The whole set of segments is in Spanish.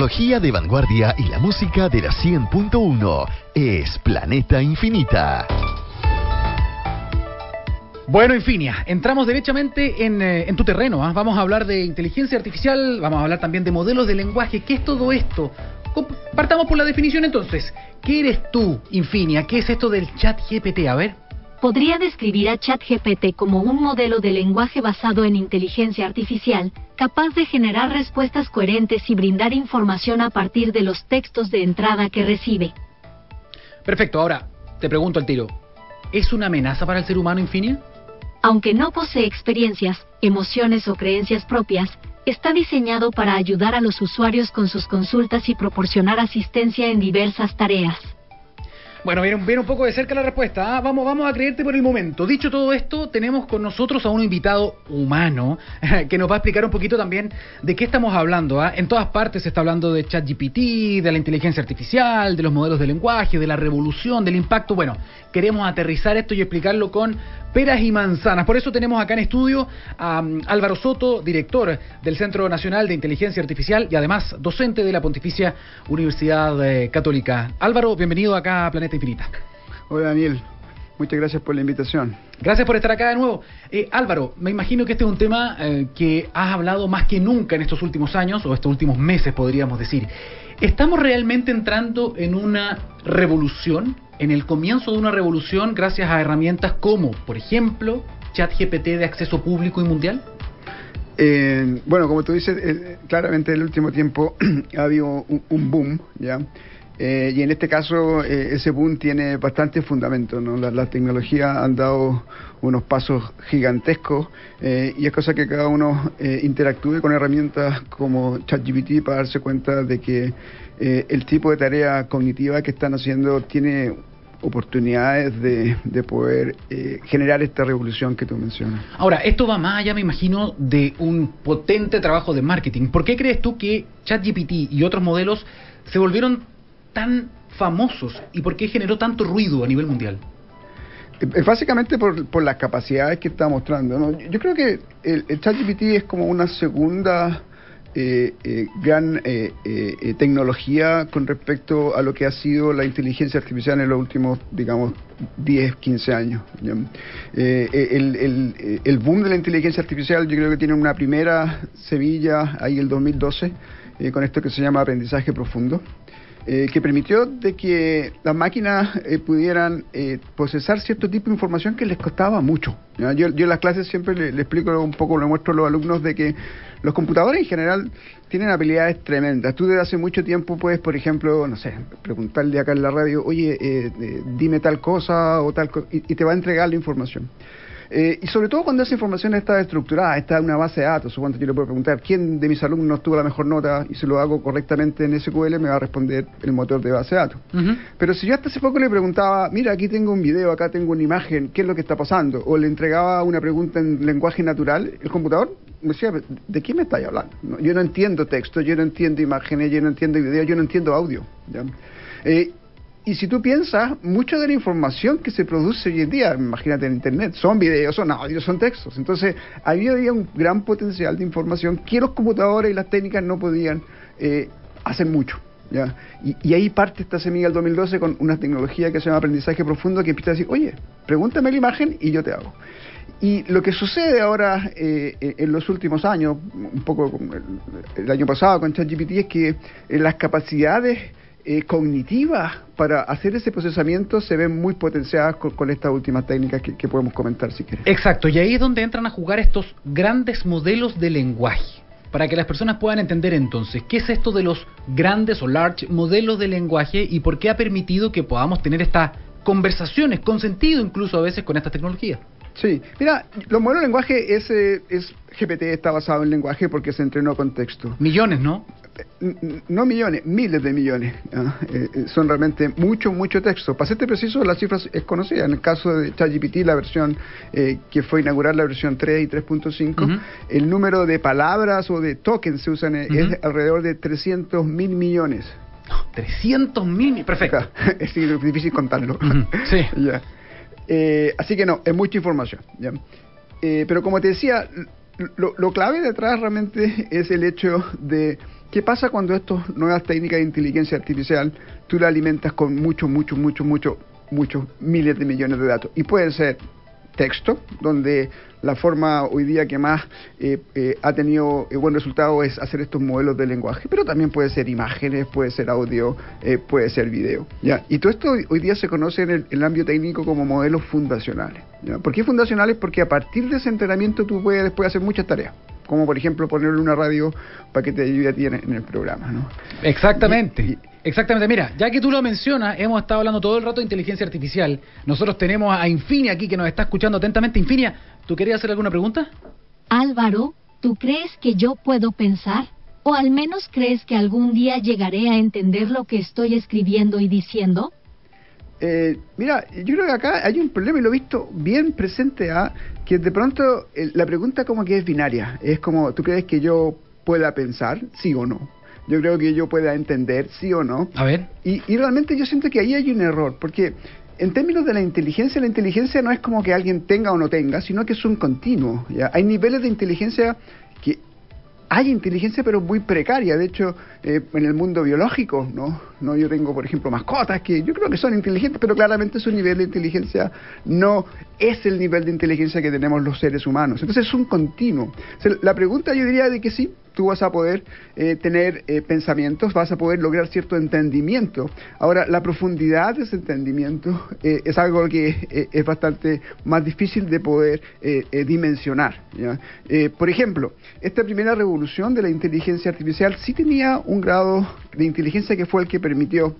tecnología de vanguardia y la música de la 100.1 es Planeta Infinita. Bueno, Infinia, entramos derechamente en tu terreno, ¿eh? Vamos a hablar de inteligencia artificial, vamos a hablar también de modelos de lenguaje. ¿Qué es todo esto? Partamos por la definición entonces. ¿Qué eres tú, Infinia? ¿Qué es esto del ChatGPT? A ver. Podría describir a ChatGPT como un modelo de lenguaje basado en inteligencia artificial, capaz de generar respuestas coherentes y brindar información a partir de los textos de entrada que recibe. Perfecto, ahora te pregunto al tiro, ¿es una amenaza para el ser humano, Infinia? Aunque no posee experiencias, emociones o creencias propias, está diseñado para ayudar a los usuarios con sus consultas y proporcionar asistencia en diversas tareas. Bueno, viene un poco de cerca la respuesta, ¿eh? Vamos a creerte por el momento. Dicho todo esto, tenemos con nosotros a un invitado humano que nos va a explicar un poquito también de qué estamos hablando, ¿eh? En todas partes se está hablando de ChatGPT, de la inteligencia artificial, de los modelos de lenguaje, de la revolución, del impacto. Bueno, queremos aterrizar esto y explicarlo con peras y manzanas. Por eso tenemos acá en estudio a Álvaro Soto, director del Centro Nacional de Inteligencia Artificial y además docente de la Pontificia Universidad Católica. Álvaro, bienvenido acá a Planeta Infinita. Hola, Daniel. Muchas gracias por la invitación. Gracias por estar acá de nuevo. Álvaro, me imagino que este es un tema que has hablado más que nunca en estos últimos años, o estos últimos meses podríamos decir. ¿Estamos realmente entrando en una revolución, en el comienzo de una revolución gracias a herramientas como, por ejemplo, ChatGPT de acceso público y mundial? Bueno, como tú dices, claramente en el último tiempo ha habido un boom, ¿ya? Y en este caso ese boom tiene bastante fundamento, ¿no? Las tecnologías han dado unos pasos gigantescos y es cosa que cada uno interactúe con herramientas como ChatGPT para darse cuenta de que el tipo de tarea cognitiva que están haciendo tiene oportunidades de poder generar esta revolución que tú mencionas. Ahora, esto va más allá, me imagino, de un potente trabajo de marketing. ¿Por qué crees tú que ChatGPT y otros modelos se volvieron tan famosos y por qué generó tanto ruido a nivel mundial? Básicamente por las capacidades que está mostrando, ¿no? Yo creo que el ChatGPT es como una segunda gran tecnología con respecto a lo que ha sido la inteligencia artificial en los últimos, digamos, 10, 15 años. El boom de la inteligencia artificial yo creo que tiene una primera semilla ahí el 2012 con esto que se llama aprendizaje profundo. Que permitió de que las máquinas pudieran procesar cierto tipo de información que les costaba mucho. Yo en las clases siempre le explico un poco, le muestro a los alumnos de que los computadores en general tienen habilidades tremendas. Tú desde hace mucho tiempo puedes, por ejemplo, no sé, preguntarle acá en la radio, oye, dime tal cosa o tal cosa, y te va a entregar la información. Y sobre todo cuando esa información está estructurada, está en una base de datos. Supongo que yo le puedo preguntar quién de mis alumnos tuvo la mejor nota y si lo hago correctamente en SQL me va a responder el motor de base de datos. Pero si yo hasta hace poco le preguntaba, mira, aquí tengo un video, acá tengo una imagen, ¿qué es lo que está pasando? O le entregaba una pregunta en lenguaje natural, el computador me decía, ¿de qué me estáis hablando? No, yo no entiendo texto, yo no entiendo imágenes, yo no entiendo video, yo no entiendo audio, ¿ya? Y si tú piensas, mucha de la información que se produce hoy en día, imagínate en Internet, son videos, son audios, son textos. Entonces, había un gran potencial de información que los computadores y las técnicas no podían hacer mucho, ¿ya? Y ahí parte esta semilla del 2012 con una tecnología que se llama aprendizaje profundo, que empieza a decir, oye, pregúntame la imagen y yo te hago. Y lo que sucede ahora en los últimos años, un poco el año pasado con ChatGPT, es que las capacidades cognitivas para hacer ese procesamiento se ven muy potenciadas con estas últimas técnicas que podemos comentar si quieres. Exacto, y ahí es donde entran a jugar estos grandes modelos de lenguaje. Para que las personas puedan entender entonces, ¿qué es esto de los grandes o large modelos de lenguaje y por qué ha permitido que podamos tener estas conversaciones con sentido incluso a veces con esta tecnología? Sí, mira, los modelos de lenguaje GPT está basado en lenguaje porque se entrenó con texto. Millones, ¿no? No millones, miles de millones. Son realmente mucho texto. Para serte preciso, la cifra es conocida. En el caso de ChatGPT, la versión que fue inaugurar, la versión 3 y 3.5, el número de palabras o de tokens se usan es alrededor de 300.000 millones. 300.000, perfecto. Es difícil contarlo. Sí. Ya. Así que no, es mucha información, ¿ya? Pero como te decía, lo clave detrás realmente es el hecho de ¿Qué pasa cuando estas nuevas técnicas de inteligencia artificial tú la alimentas con muchos miles de millones de datos? Y pueden ser texto, donde la forma hoy día que más ha tenido buen resultado es hacer estos modelos de lenguaje, pero también puede ser imágenes, puede ser audio, puede ser video, ¿ya? Y todo esto hoy día se conoce en el ámbito técnico como modelos fundacionales, ¿ya? ¿Por qué fundacionales? Porque a partir de ese entrenamiento tú puedes después hacer muchas tareas, como por ejemplo ponerle una radio para que te ayude a ti en el programa, ¿no? Exactamente. Exactamente, mira, ya que tú lo mencionas, hemos estado hablando todo el rato de inteligencia artificial. Nosotros tenemos a Infinia aquí que nos está escuchando atentamente. Infinia, ¿tú querías hacer alguna pregunta? Álvaro, ¿tú crees que yo puedo pensar? ¿O al menos crees que algún día llegaré a entender lo que estoy escribiendo y diciendo? Mira, yo creo que acá hay un problema y lo he visto bien presente, que de pronto la pregunta como que es binaria. Es como, ¿tú crees que yo pueda pensar, sí o no? Yo creo que yo pueda entender, sí o no. A ver. Y realmente yo siento que ahí hay un error, porque en términos de la inteligencia no es como que alguien tenga o no tenga, sino que es un continuo, ¿ya? Hay niveles de inteligencia que... Hay inteligencia, pero muy precaria. De hecho, en el mundo biológico, ¿no? Yo tengo, por ejemplo, mascotas que yo creo que son inteligentes, pero claramente su nivel de inteligencia no es el nivel de inteligencia que tenemos los seres humanos. Entonces es un continuo. O sea, la pregunta yo diría de que sí, tú vas a poder tener pensamientos, vas a poder lograr cierto entendimiento. Ahora, la profundidad de ese entendimiento es algo que es bastante más difícil de poder dimensionar, ¿ya? Por ejemplo, esta primera revolución de la inteligencia artificial sí tenía un grado de inteligencia que fue el que permitió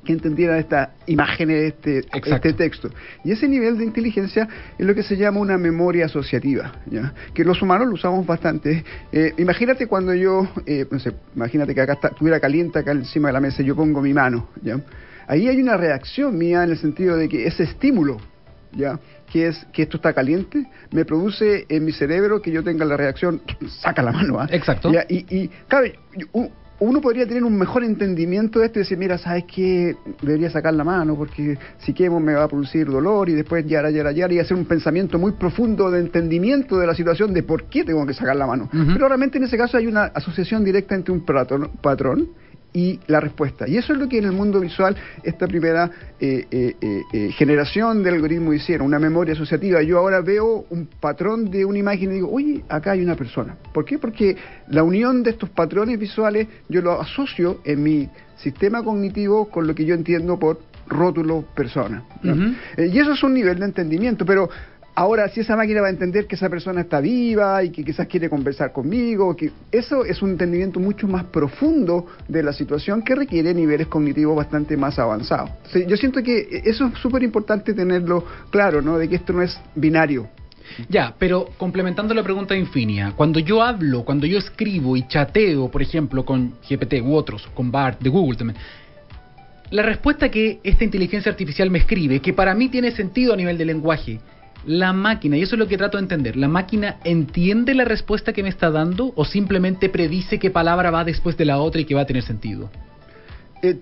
que entendieran estas imágenes, este texto. Y ese nivel de inteligencia es lo que se llama una memoria asociativa, ¿ya? Que los humanos lo usamos bastante. Imagínate cuando yo, no sé, imagínate que acá estuviera caliente acá encima de la mesa y yo pongo mi mano, ¿ya? Ahí hay una reacción mía en el sentido de que ese estímulo, ¿ya? Que esto está caliente, me produce en mi cerebro que yo tenga la reacción, saca la mano, ¿ah? Exacto. ¿Ya? Y claro, uno podría tener un mejor entendimiento de esto y decir, mira, ¿sabes qué? Debería sacar la mano porque si quemo me va a producir dolor, y después y hacer un pensamiento muy profundo de entendimiento de la situación de por qué tengo que sacar la mano. Pero realmente en ese caso hay una asociación directa entre un patrón y la respuesta. Y eso es lo que en el mundo visual esta primera generación de algoritmo hicieron, una memoria asociativa. Yo ahora veo un patrón de una imagen y digo, oye, acá hay una persona. ¿Por qué? Porque la unión de estos patrones visuales yo lo asocio en mi sistema cognitivo con lo que yo entiendo por rótulo persona, ¿no? Y eso es un nivel de entendimiento, pero ahora, si esa máquina va a entender que esa persona está viva y que quizás quiere conversar conmigo, que eso es un entendimiento mucho más profundo de la situación que requiere niveles cognitivos bastante más avanzados. O sea, yo siento que eso es súper importante tenerlo claro, ¿no? De que esto no es binario. Ya, pero complementando la pregunta de Infinia, cuando yo hablo, cuando yo escribo y chateo, por ejemplo, con GPT u otros, con Bard de Google también, la respuesta que esta inteligencia artificial me escribe, que para mí tiene sentido a nivel de lenguaje, la máquina, y eso es lo que trato de entender, ¿la máquina entiende la respuesta que me está dando o simplemente predice qué palabra va después de la otra y que va a tener sentido?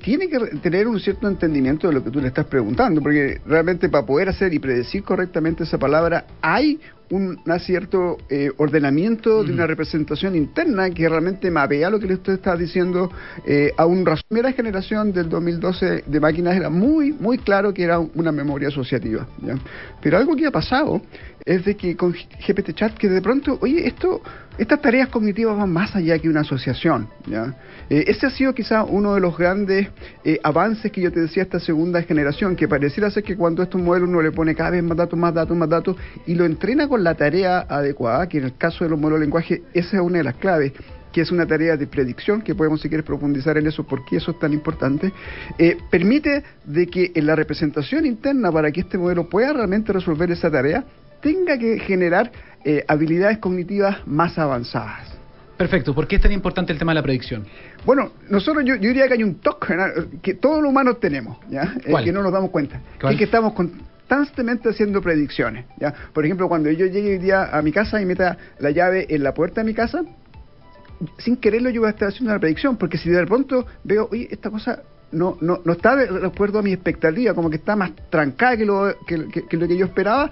Tiene que tener un cierto entendimiento de lo que tú le estás preguntando, porque realmente para poder hacer y predecir correctamente esa palabra hay un cierto ordenamiento de una representación interna que realmente mapea lo que le estás diciendo a la primera generación del 2012 de máquinas. Era muy claro que era una memoria asociativa, ¿ya? Pero algo que ha pasado es de que con GPT Chat, que de pronto, oye, estas tareas cognitivas van más allá que una asociación, ¿ya? Ese ha sido quizá uno de los grandes avances que yo te decía, esta segunda generación, que pareciera ser que cuando estos modelos uno le pone cada vez más datos, y lo entrena con la tarea adecuada, que en el caso de los modelos de lenguaje, esa es una de las claves, que es una tarea de predicción, que podemos si quieres profundizar en eso, por qué eso es tan importante, permite de que en la representación interna, para que este modelo pueda realmente resolver esa tarea, tenga que generar habilidades cognitivas más avanzadas. Perfecto, ¿por qué es tan importante el tema de la predicción? Bueno, nosotros yo diría que hay un toque que todos los humanos tenemos, ¿ya? Que no nos damos cuenta, que es que estamos constantemente haciendo predicciones, ¿ya? Por ejemplo, cuando yo llegue hoy día a mi casa y meta la llave en la puerta de mi casa, sin quererlo yo voy a estar haciendo una predicción, porque si de pronto veo, oye, esta cosa no está de acuerdo a mi expectativa, como que está más trancada que lo que yo esperaba,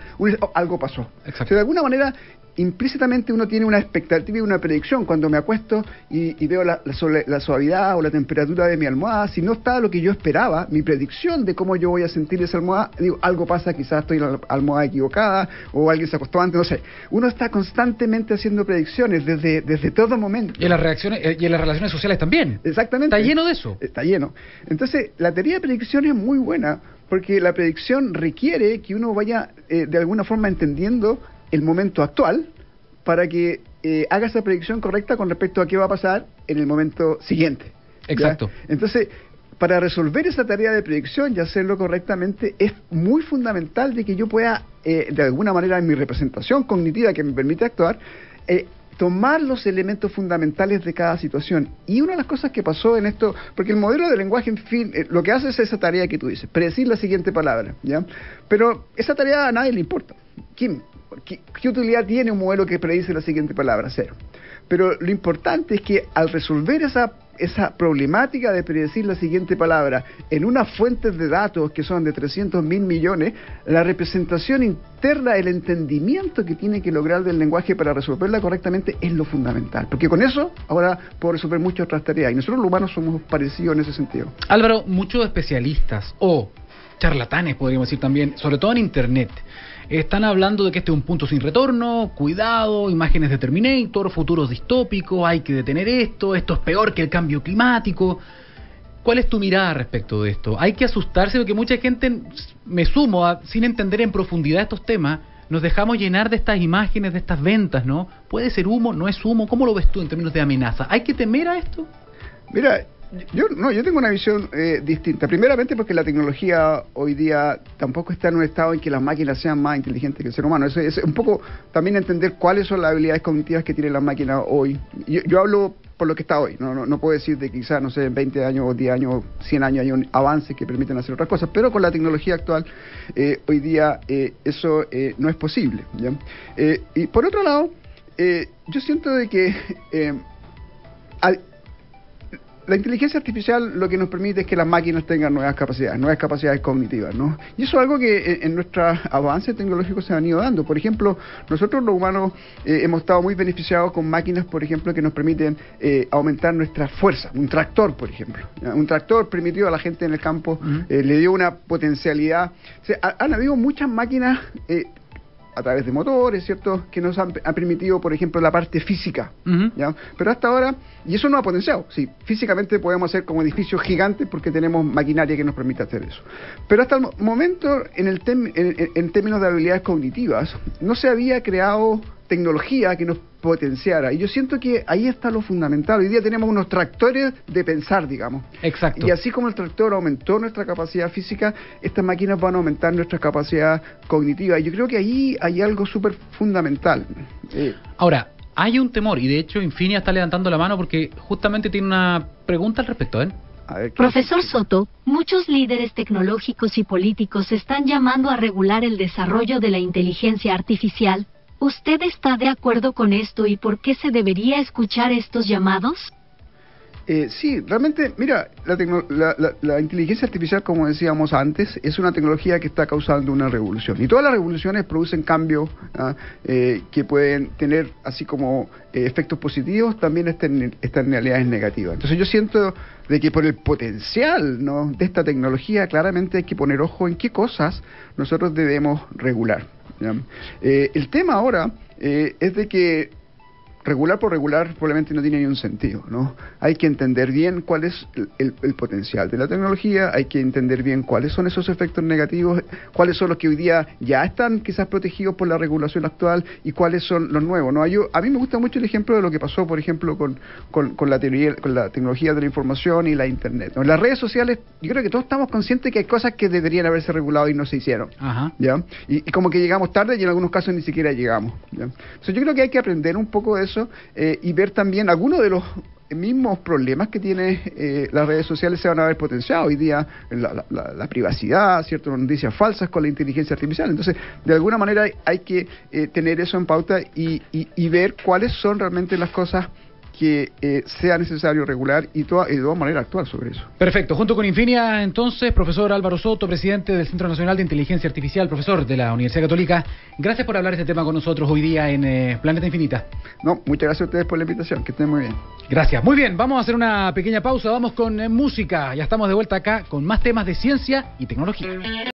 algo pasó. Exacto. O sea, de alguna manera implícitamente uno tiene una expectativa y una predicción. Cuando me acuesto y veo la suavidad o la temperatura de mi almohada, si no está lo que yo esperaba, mi predicción de cómo yo voy a sentir esa almohada, digo, algo pasa, quizás estoy en la almohada equivocada, o alguien se acostó antes, no sé. Uno está constantemente haciendo predicciones desde todo momento. Y en las reacciones y en las relaciones sociales también. Exactamente. Está lleno de eso. Está lleno. Entonces, la teoría de predicción es muy buena, porque la predicción requiere que uno vaya de alguna forma entendiendo el momento actual para que haga esa predicción correcta con respecto a qué va a pasar en el momento siguiente. Exacto. ¿Ya? Entonces, para resolver esa tarea de predicción y hacerlo correctamente, es muy fundamental de que yo pueda, de alguna manera, en mi representación cognitiva que me permite actuar, tomar los elementos fundamentales de cada situación. Y una de las cosas que pasó en esto, porque el modelo de lenguaje, en fin, lo que hace es esa tarea que tú dices, predecir la siguiente palabra, ¿ya? Pero esa tarea a nadie le importa. ¿Qué utilidad tiene un modelo que predice la siguiente palabra? Cero. Pero lo importante es que al resolver esa problemática de predecir la siguiente palabra en unas fuentes de datos que son de 300.000 millones, la representación interna, el entendimiento que tiene que lograr del lenguaje para resolverla correctamente es lo fundamental. Porque con eso ahora puedo resolver muchas otras tareas. Y nosotros los humanos somos parecidos en ese sentido. Álvaro, muchos especialistas o charlatanes, podríamos decir también, sobre todo en Internet, están hablando de que este es un punto sin retorno, cuidado, imágenes de Terminator, futuros distópicos, hay que detener esto es peor que el cambio climático. ¿Cuál es tu mirada respecto de esto? ¿Hay que asustarse? Porque mucha gente, me sumo, sin entender en profundidad estos temas, nos dejamos llenar de estas imágenes, de estas ventas, ¿no? ¿Puede ser humo? ¿No es humo? ¿Cómo lo ves tú en términos de amenaza? ¿Hay que temer a esto? Mira, yo tengo una visión distinta. Primeramente porque la tecnología hoy día tampoco está en un estado en que las máquinas sean más inteligentes que el ser humano. Es un poco también entender cuáles son las habilidades cognitivas que tienen las máquinas hoy. Yo hablo por lo que está hoy. No puedo decir de que quizás, no sé, en 20 años, o 10 años, 100 años hay un avance que permiten hacer otras cosas, pero con la tecnología actual, hoy día eso no es posible, ¿ya? Y por otro lado, yo siento de que la inteligencia artificial lo que nos permite es que las máquinas tengan nuevas capacidades cognitivas, ¿no? Y eso es algo que en nuestros avances tecnológicos se han ido dando. Por ejemplo, nosotros los humanos hemos estado muy beneficiados con máquinas, por ejemplo, que nos permiten aumentar nuestra fuerza. Un tractor, por ejemplo, ¿ya? Un tractor permitió a la gente en el campo, le dio una potencialidad. O sea, han habido muchas máquinas a través de motores, ¿cierto?, que nos han permitido, por ejemplo, la parte física, ¿ya? Pero hasta ahora, y eso no ha potenciado, sí, físicamente podemos hacer como edificios gigantes porque tenemos maquinaria que nos permite hacer eso. Pero hasta el momento, en términos de habilidades cognitivas, no se había creado tecnología que nos potenciara. Y yo siento que ahí está lo fundamental. Hoy día tenemos unos tractores de pensar, digamos. Exacto. Y así como el tractor aumentó nuestra capacidad física, estas máquinas van a aumentar nuestra capacidad cognitiva. Y yo creo que ahí hay algo súper fundamental. Ahora, hay un temor, y de hecho Infinia está levantando la mano porque justamente tiene una pregunta al respecto, ¿eh? Profesor Soto, muchos líderes tecnológicos y políticos están llamando a regular el desarrollo de la inteligencia artificial. ¿Usted está de acuerdo con esto y por qué se debería escuchar estos llamados? Sí, realmente, mira, la inteligencia artificial, como decíamos antes, es una tecnología que está causando una revolución. Y todas las revoluciones producen cambios que pueden tener, así como efectos positivos, también externalidades negativas. Entonces yo siento de que por el potencial, ¿no?, de esta tecnología, claramente hay que poner ojo en qué cosas nosotros debemos regular, ¿ya? El tema ahora es de que regular por regular probablemente no tiene ni un sentido, ¿no? Hay que entender bien cuál es el potencial de la tecnología, hay que entender bien cuáles son esos efectos negativos, cuáles son los que hoy día ya están quizás protegidos por la regulación actual y cuáles son los nuevos, ¿no? A mí me gusta mucho el ejemplo de lo que pasó, por ejemplo, con la tecnología de la información y la Internet, ¿no? En las redes sociales, yo creo que todos estamos conscientes que hay cosas que deberían haberse regulado y no se hicieron. Ajá. ¿Ya? Y como que llegamos tarde y en algunos casos ni siquiera llegamos, ¿ya? Entonces yo creo que hay que aprender un poco de eso y ver también algunos de los mismos problemas que tiene las redes sociales se van a ver potenciados hoy día, la privacidad, ¿cierto?, noticias falsas con la inteligencia artificial. Entonces, de alguna manera hay que tener eso en pauta y ver cuáles son realmente las cosas que sea necesario regular y de todas maneras actuar sobre eso. Perfecto. Junto con Infinia, entonces, profesor Álvaro Soto, presidente del Centro Nacional de Inteligencia Artificial, profesor de la Universidad Católica, gracias por hablar de este tema con nosotros hoy día en Planeta Infinita. No, muchas gracias a ustedes por la invitación, que estén muy bien. Gracias. Muy bien, vamos a hacer una pequeña pausa, vamos con música. Ya estamos de vuelta acá con más temas de ciencia y tecnología.